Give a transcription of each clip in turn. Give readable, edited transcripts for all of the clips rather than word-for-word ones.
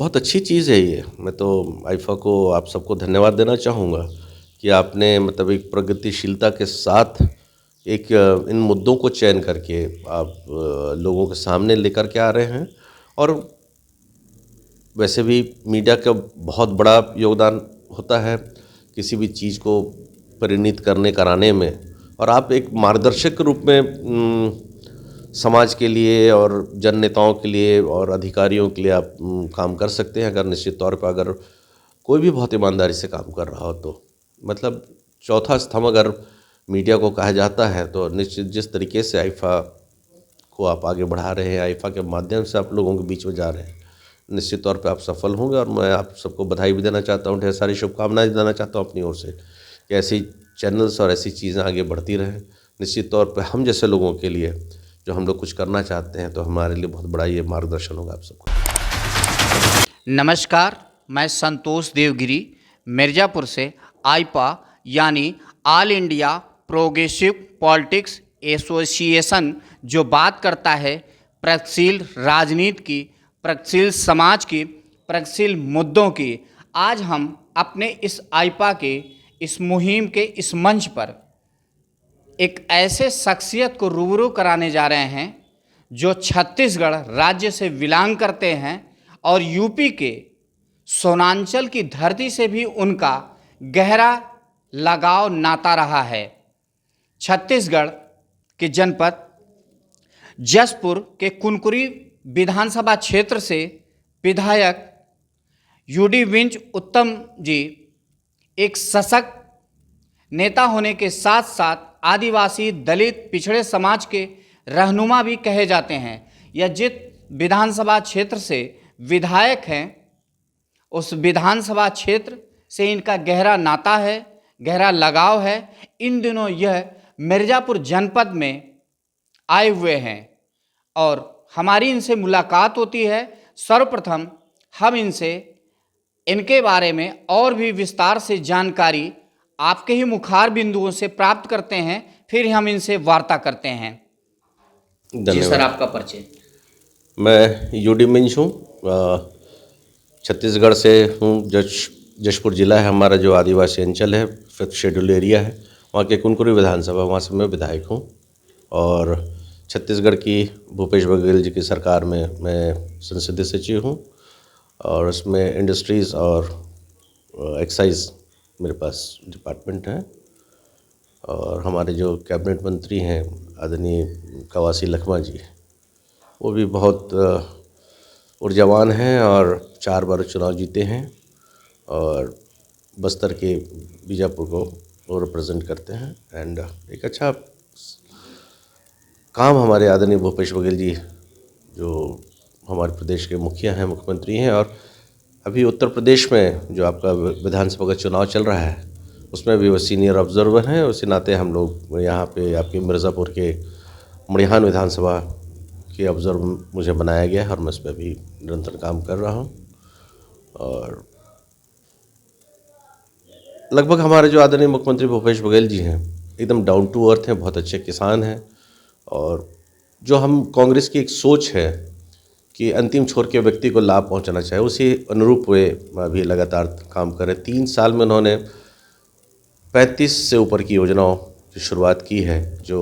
बहुत अच्छी चीज़ है ये। मैं तो आईफ़ा को आप सबको धन्यवाद देना चाहूँगा कि आपने मतलब एक प्रगतिशीलता के साथ एक इन मुद्दों को चयन करके आप लोगों के सामने लेकर के आ रहे हैं। और वैसे भी मीडिया का बहुत बड़ा योगदान होता है किसी भी चीज़ को परिणित करने कराने में। और आप एक मार्गदर्शक के रूप में समाज के लिए और जन नेताओं के लिए और अधिकारियों के लिए आप काम कर सकते हैं, अगर निश्चित तौर पर अगर कोई भी बहुत ईमानदारी से काम कर रहा हो तो। मतलब चौथा स्तंभ अगर मीडिया को कहा जाता है तो निश्चित जिस तरीके से आईफ़ा को आप आगे बढ़ा रहे हैं, आईफ़ा के माध्यम से आप लोगों के बीच में जा रहे हैं, निश्चित तौर पे आप सफल होंगे। और मैं आप सबको बधाई भी देना चाहता हूँ, ढेर सारी शुभकामनाएँ देना चाहता हूँ अपनी ओर से कि ऐसी चैनल्स और ऐसी चीज़ें आगे बढ़ती रहें। निश्चित तौर पे हम जैसे लोगों के लिए जो हम लोग कुछ करना चाहते हैं तो हमारे लिए बहुत बड़ा ये मार्गदर्शन होगा आप सबका। नमस्कार, मैं संतोष देवगिरी मिर्ज़ापुर से आईपा यानी all India progressive politics association जो बात करता है प्रगतिशील राजनीति की, प्रगतिशील समाज की, प्रगतिशील मुद्दों की। आज हम अपने इस आईपा के इस मुहिम के इस मंच पर एक ऐसे शख्सियत को रूबरू कराने जा रहे हैं जो छत्तीसगढ़ राज्य से बिलोंग करते हैं और यूपी के सोनांचल की धरती से भी उनका गहरा लगाव नाता रहा है। छत्तीसगढ़ के जनपद जशपुर के कुनकुरी विधानसभा क्षेत्र से विधायक यूडी विंच उत्तम जी एक सशक्त नेता होने के साथ साथ आदिवासी दलित पिछड़े समाज के रहनुमा भी कहे जाते हैं। यह जिस विधानसभा क्षेत्र से विधायक हैं उस विधानसभा क्षेत्र से इनका गहरा नाता है, गहरा लगाव है। इन दिनों यह मिर्ज़ापुर जनपद में आए हुए हैं और हमारी इनसे मुलाकात होती है। सर्वप्रथम हम इनसे इनके बारे में और भी विस्तार से जानकारी आपके ही मुखार बिंदुओं से प्राप्त करते हैं, फिर हम इनसे वार्ता करते हैं। जी सर, धन्यवाद। आपका परिचय। मैं यूडी मिंज हूँ, छत्तीसगढ़ से हूँ। जशपुर ज़िला है हमारा, जो आदिवासी अंचल है, 5th शेड्यूल एरिया है, वहाँ के कुनकुरी विधानसभा, वहाँ से मैं विधायक हूँ। और छत्तीसगढ़ की भूपेश बघेल जी की सरकार में मैं संसदीय सचिव हूँ और उसमें इंडस्ट्रीज़ और एक्साइज मेरे पास डिपार्टमेंट है। और हमारे जो कैबिनेट मंत्री हैं आदरणीय कवासी लखमा जी, वो भी बहुत ऊर्जावान हैं और 4 बार चुनाव जीते हैं और बस्तर के बीजापुर को वो रिप्रेजेंट करते हैं। एंड एक अच्छा काम हमारे आदरणीय भूपेश बघेल जी, जो हमारे प्रदेश के मुखिया हैं, मुख्यमंत्री हैं, और अभी उत्तर प्रदेश में जो आपका विधानसभा का चुनाव चल रहा है उसमें भी वो सीनियर ऑब्जर्वर हैं। उसी नाते हम लोग यहाँ पे आपके मिर्ज़ापुर के मड़िहान विधानसभा के ऑब्जर्वर मुझे बनाया गया है और मैं उस पर भी निरंतर काम कर रहा हूँ। और लगभग हमारे जो आदरणीय मुख्यमंत्री भूपेश बघेल जी हैं एकदम डाउन टू अर्थ हैं, बहुत अच्छे किसान हैं। और जो हम कांग्रेस की एक सोच है कि अंतिम छोर के व्यक्ति को लाभ पहुंचाना चाहिए, उसी अनुरूप वे अभी लगातार काम कर रहे हैं। 3 साल में उन्होंने 35 से ऊपर की योजनाओं की शुरुआत की है जो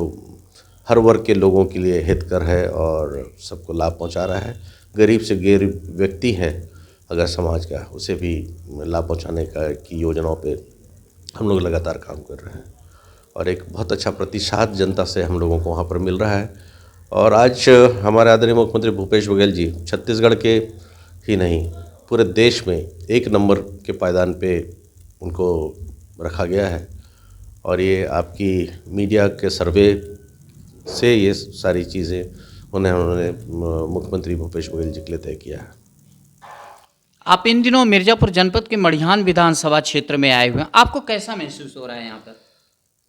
हर वर्ग के लोगों के लिए हितकर है और सबको लाभ पहुंचा रहा है। गरीब से गरीब व्यक्ति है अगर समाज का, उसे भी लाभ पहुंचाने की योजनाओं पे हम लोग लगातार काम कर रहे हैं और एक बहुत अच्छा प्रतिशत जनता से हम लोगों को वहाँ पर मिल रहा है। और आज हमारे आदरणीय मुख्यमंत्री भूपेश बघेल जी छत्तीसगढ़ के ही नहीं पूरे देश में 1 नंबर के पायदान पे उनको रखा गया है। और ये आपकी मीडिया के सर्वे से ये सारी चीज़ें उन्होंने मुख्यमंत्री भूपेश बघेल जी के लिए तय किया है। आप इन दिनों मिर्ज़ापुर जनपद के मड़िहान विधानसभा क्षेत्र में आए हुए हैं, आपको कैसा महसूस हो रहा है यहाँ पर?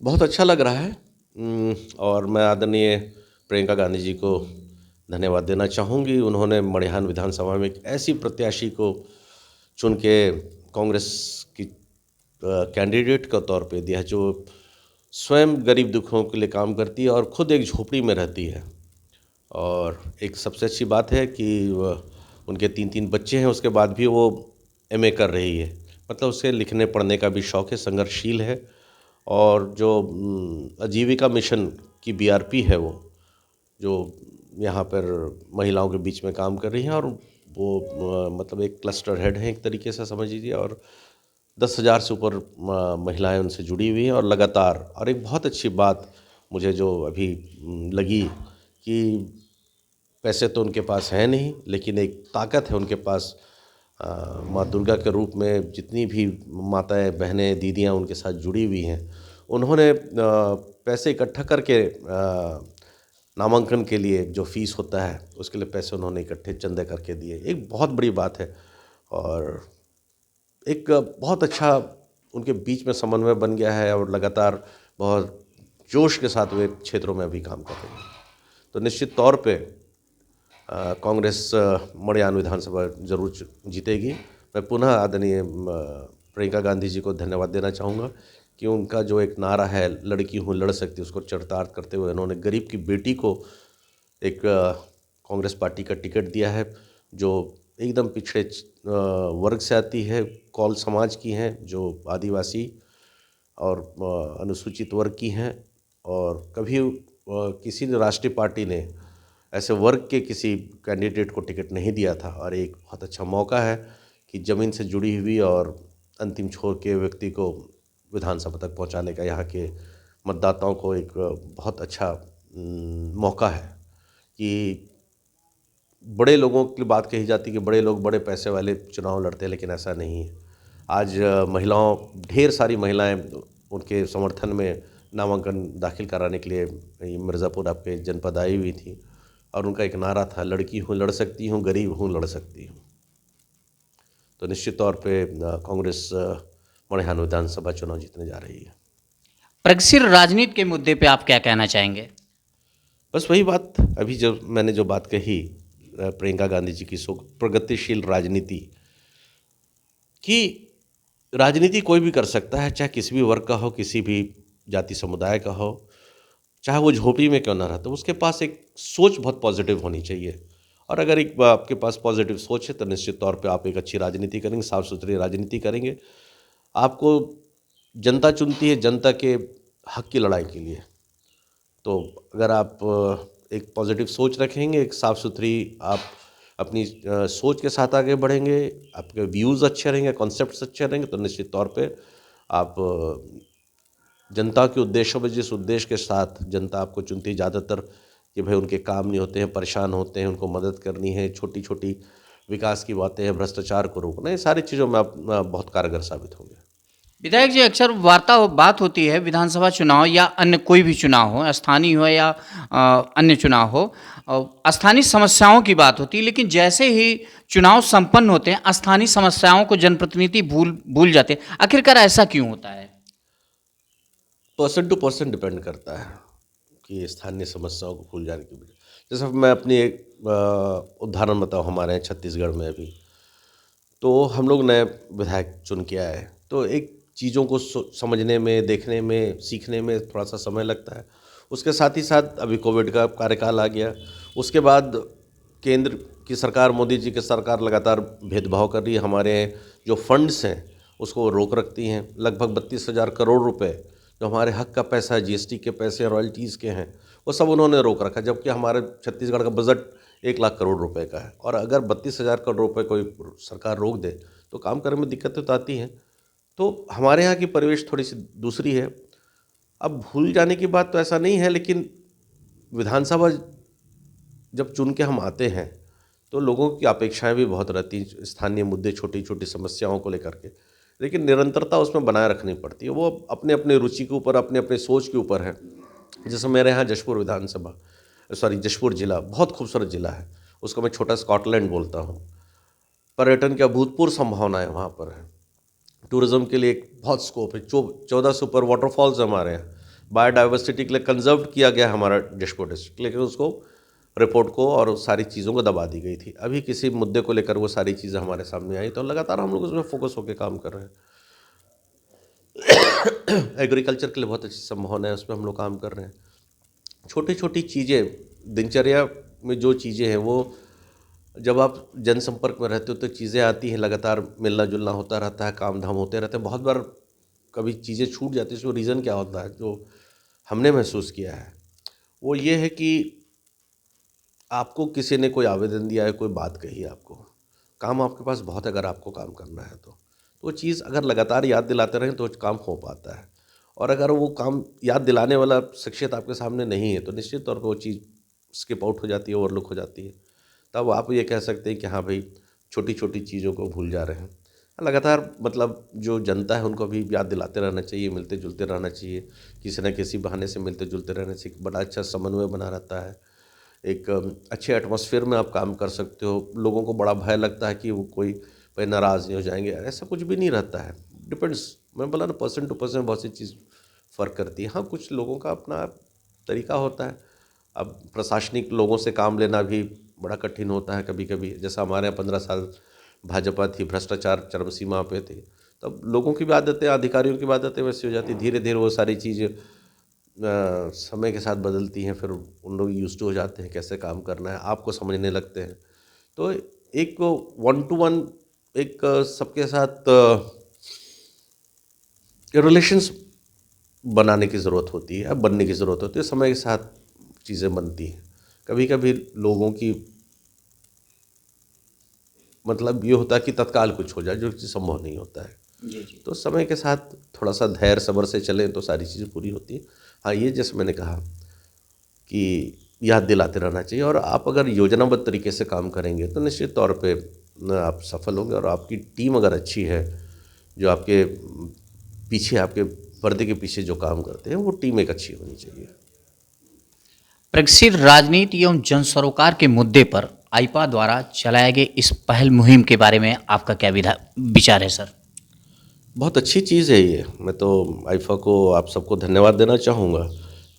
बहुत अच्छा लग रहा है। और मैं आदरणीय प्रियंका गांधी जी को धन्यवाद देना चाहूँगी। उन्होंने मड़िहान विधानसभा में एक ऐसी प्रत्याशी को चुन के कांग्रेस की कैंडिडेट के तौर पे दिया जो स्वयं गरीब दुखों के लिए काम करती है और ख़ुद एक झोपड़ी में रहती है। और एक सबसे अच्छी बात है कि उनके 3-3 बच्चे हैं, उसके बाद भी वो एमए कर रही है। मतलब उसे लिखने पढ़ने का भी शौक़ है, संघर्षशील है। और जो आजीविका मिशन की बीआरपी है जो यहाँ पर महिलाओं के बीच में काम कर रही हैं, और वो मतलब एक क्लस्टर हेड हैं एक तरीके से समझ लीजिए, और 10,000 से ऊपर महिलाएं उनसे जुड़ी हुई हैं। और लगातार, और एक बहुत अच्छी बात मुझे जो अभी लगी कि पैसे तो उनके पास हैं नहीं, लेकिन एक ताकत है उनके पास। माँ दुर्गा के रूप में जितनी भी माताएं, बहनें, दीदियां उनके साथ जुड़ी हुई हैं, उन्होंने पैसे इकट्ठा करके नामांकन के लिए जो फ़ीस होता है उसके लिए पैसे उन्होंने इकट्ठे चंदे करके दिए। एक बहुत बड़ी बात है, और एक बहुत अच्छा उनके बीच में समन्वय बन गया है, और लगातार बहुत जोश के साथ वे क्षेत्रों में अभी काम कर रहे हैं। तो निश्चित तौर पे कांग्रेस मड़ियान विधानसभा जरूर जीतेगी। मैं पुनः आदरणीय प्रियंका गांधी जी को धन्यवाद देना चाहूँगा कि उनका जो एक नारा है, लड़की हूँ लड़ सकती, उसको चरितार्थ करते हुए उन्होंने गरीब की बेटी को एक कांग्रेस पार्टी का टिकट दिया है, जो एकदम पिछड़े वर्ग से आती है, कौल समाज की हैं, जो आदिवासी और अनुसूचित वर्ग की हैं। और कभी किसी राष्ट्रीय पार्टी ने ऐसे वर्ग के किसी कैंडिडेट को टिकट नहीं दिया था, और एक बहुत अच्छा मौका है कि ज़मीन से जुड़ी हुई और अंतिम छोर के व्यक्ति को विधानसभा तक पहुंचाने का यहाँ के मतदाताओं को एक बहुत अच्छा मौका है। कि बड़े लोगों की बात कही जाती है कि बड़े लोग, बड़े पैसे वाले चुनाव लड़ते हैं, लेकिन ऐसा नहीं है। आज महिलाओं, ढेर सारी महिलाएं उनके समर्थन में नामांकन दाखिल कराने के लिए मिर्ज़ापुर आपके जनपद आई हुई थी, और उनका एक नारा था, लड़की हूँ लड़ सकती हूँ, गरीब हूँ लड़ सकती हूँ। तो निश्चित तौर पे कांग्रेस मड़ियान विधानसभा चुनाव जीतने जा रही है। प्रगतिशील राजनीति के मुद्दे पे आप क्या कहना चाहेंगे? बस वही बात, अभी जब मैंने जो बात कही प्रियंका गांधी जी की, प्रगतिशील राजनीति की, राजनीति कोई भी कर सकता है, चाहे किसी भी वर्ग का हो, किसी भी जाति समुदाय का हो, चाहे वो झोपड़ी में क्यों ना रहा, तो उसके पास एक सोच बहुत पॉजिटिव होनी चाहिए। और अगर एक आपके पास पॉजिटिव सोच है तो निश्चित तौर पे आप एक अच्छी राजनीति करेंगे, साफ सुथरी राजनीति करेंगे। आपको जनता चुनती है जनता के हक की लड़ाई के लिए। तो अगर आप एक पॉजिटिव सोच रखेंगे, एक साफ़ सुथरी आप अपनी सोच के साथ आगे बढ़ेंगे, आपके व्यूज़ अच्छे रहेंगे, कॉन्सेप्ट्स अच्छे रहेंगे, तो निश्चित तौर पे आप जनता के उद्देश्यों में, जिस उद्देश्य के साथ जनता आपको चुनती है, ज़्यादातर कि भाई उनके काम नहीं होते हैं, परेशान होते हैं, उनको मदद करनी है, छोटी छोटी विकास की बातें हैं, भ्रष्टाचार को रोकना, ये सारी चीज़ों में आप बहुत कारगर साबित होंगे। विधायक जी, अक्सर बात होती है विधानसभा चुनाव या अन्य कोई भी चुनाव हो, स्थानीय हो या अन्य चुनाव हो, स्थानीय समस्याओं की बात होती है, लेकिन जैसे ही चुनाव संपन्न होते हैं स्थानीय समस्याओं को जनप्रतिनिधि भूल जाते हैं। आखिरकार ऐसा क्यों होता है? पर्सन टू पर्सन डिपेंड करता है कि स्थानीय समस्याओं को भूल जाने की वजह। जैसे मैं अपनी एक उदाहरण बताऊँ, हमारे यहाँ छत्तीसगढ़ में अभी तो हम लोग नए विधायक चुन के आए, तो एक चीज़ों को समझने में, देखने में, सीखने में थोड़ा सा समय लगता है। उसके साथ ही साथ अभी कोविड का कार्यकाल आ गया, उसके बाद केंद्र की सरकार, मोदी जी की सरकार लगातार भेदभाव कर रही है। हमारे जो फंड्स हैं उसको रोक रखती हैं। लगभग 32,000 करोड़ रुपए जो हमारे हक का पैसा है, जीएसटी के पैसे, रॉयल्टीज़ के हैं, वो सब उन्होंने रोक रखा, जबकि हमारे छत्तीसगढ़ का बजट 1 लाख करोड़ रुपए का है। और अगर 32,000 करोड़ रुपए कोई सरकार रोक दे तो काम करने में दिक्कतें तो आती हैं। तो हमारे यहाँ की परिवेश थोड़ी सी दूसरी है। अब भूल जाने की बात तो ऐसा नहीं है, लेकिन विधानसभा जब चुन के हम आते हैं तो लोगों की अपेक्षाएं भी बहुत रहती हैं, स्थानीय मुद्दे, छोटी छोटी समस्याओं को लेकर के, लेकिन निरंतरता उसमें बनाए रखनी पड़ती है। वो अपने अपने रुचि के ऊपर, अपने अपने सोच के ऊपर है। जैसे मेरे यहाँ जशपुर ज़िला बहुत खूबसूरत ज़िला है, उसको मैं छोटा स्कॉटलैंड बोलता हूँ। पर्यटन की अभूतपूर्व संभावनाएं वहाँ पर है। टूरिज़्म के लिए एक बहुत स्कोप है। 14 से ऊपर वाटरफॉल्स हमारे यहाँ। बायोडाइवर्सिटी के लिए कंजर्व किया गया हमारा जशपुर डिस्ट्रिक्ट, लेकिन उसको रिपोर्ट को और सारी चीज़ों को दबा दी गई थी। अभी किसी मुद्दे को लेकर वो सारी चीज़ें हमारे सामने आई, तो लगातार हम लोग उसमें फोकस होकर काम कर रहे हैं। एग्रीकल्चर के लिए बहुत अच्छी संभावना है, उसमें हम लोग काम कर रहे हैं। छोटी छोटी चीज़ें दिनचर्या में जो चीज़ें हैं वो जब आप जनसंपर्क में रहते हो तो चीज़ें आती हैं, लगातार मिलना जुलना होता रहता है, काम धाम होते रहते हैं। बहुत बार कभी चीज़ें छूट जाती है, इसको रीज़न क्या होता है जो हमने महसूस किया है, वो ये है कि आपको किसी ने कोई आवेदन दिया है, कोई बात कही है आपको, काम आपके पास बहुत है, अगर आपको काम करना है तो वो चीज़ अगर लगातार याद दिलाते रहें तो काम हो पाता है। और अगर वो काम याद दिलाने वाला शख्सियत आपके सामने नहीं है तो निश्चित तौर पर वो चीज़ स्किप आउट हो जाती है, ओवरलुक हो जाती है। तब आप ये कह सकते हैं कि हाँ भाई, छोटी-छोटी चीज़ों को भूल जा रहे हैं। लगातार मतलब जो जनता है उनको भी याद दिलाते रहना चाहिए, मिलते-जुलते रहना चाहिए, किसी न किसी बहाने से मिलते-जुलते रहना चाहिए, बड़ा अच्छा समन्वय बना रहता है। एक अच्छे एटमॉस्फेयर में आप काम कर सकते हो। लोगों को बड़ा भय लगता है कि वो कोई भाई नाराज़ नहीं हो जाएँगे, ऐसा कुछ भी नहीं रहता है। डिपेंड्स, मैं बोला ना, पर्सन टू पर्सन बहुत सी चीज़ फ़र्क करती है। हाँ, कुछ लोगों का अपना तरीका होता है। अब प्रशासनिक लोगों से काम लेना भी बड़ा कठिन होता है कभी-कभी। जैसा हमारे यहाँ 15 साल भाजपा थी, भ्रष्टाचार चरम सीमा पे थे। तब लोगों की भी आदतें, अधिकारियों की भी आदतें वैसी हो जाती। धीरे-धीरे वो सारी चीज़ें समय के साथ बदलती हैं, फिर उन लोग यूज़्ड टू हो जाते हैं कैसे काम करना है, आपको समझने लगते हैं। तो एक वन टू वन एक सबके साथ रिलेशंस बनाने की ज़रूरत होती है, बनने की ज़रूरत होती है, समय के साथ चीज़ें बनती हैं। कभी-कभी लोगों की मतलब ये होता है कि तत्काल कुछ हो जाए, जो चीज़ संभव नहीं होता है। जी, जी। तो समय के साथ थोड़ा-सा धैर्य, सब्र से चलें तो सारी चीज़ें पूरी होती हैं। हाँ, ये जैसे मैंने कहा कि याद दिलाते रहना चाहिए, और आप अगर योजनाबद्ध तरीके से काम करेंगे तो निश्चित तौर पे न आप सफल होंगे। और आपकी टीम अगर अच्छी है, जो आपके पीछे, आपके पर्दे के पीछे जो काम करते हैं, वो टीम एक अच्छी होनी चाहिए। प्रगतिशील राजनीति एवं जन सरोकार के मुद्दे पर आईपा द्वारा चलाए गए इस पहल मुहिम के बारे में आपका क्या विचार है सर? बहुत अच्छी चीज़ है ये। मैं तो आईफ़ा को, आप सबको धन्यवाद देना चाहूँगा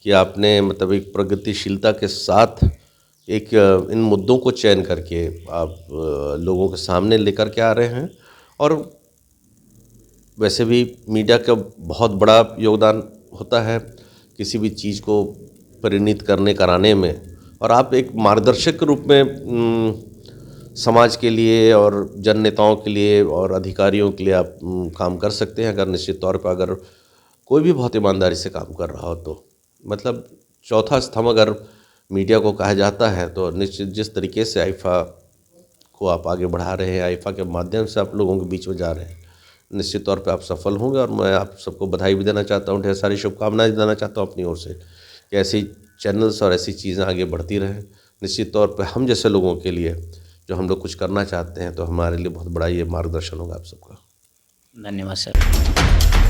कि आपने मतलब एक प्रगतिशीलता के साथ एक इन मुद्दों को चयन करके आप लोगों के सामने लेकर के आ रहे हैं। और वैसे भी मीडिया का बहुत बड़ा योगदान होता है किसी भी चीज़ को परिणित करने कराने में। और आप एक मार्गदर्शक के रूप में समाज के लिए और जन नेताओं के लिए और अधिकारियों के लिए आप काम कर सकते हैं, अगर निश्चित तौर पर अगर कोई भी बहुत ईमानदारी से काम कर रहा हो तो। मतलब चौथा स्तंभ अगर मीडिया को कहा जाता है तो निश्चित जिस तरीके से आईफ़ा को आप आगे बढ़ा रहे हैं, आईफ़ा के माध्यम से आप लोगों के बीच में जा रहे हैं, निश्चित तौर पे आप सफल होंगे। और मैं आप सबको बधाई भी देना चाहता हूँ, ढेर सारी शुभकामनाएं देना चाहता हूँ अपनी ओर से कि ऐसी चैनल्स और ऐसी चीज़ें आगे बढ़ती रहें। निश्चित तौर पे हम जैसे लोगों के लिए, जो हम लोग कुछ करना चाहते हैं, तो हमारे लिए बहुत बड़ा ये मार्गदर्शन होगा आप सबका। धन्यवाद सर।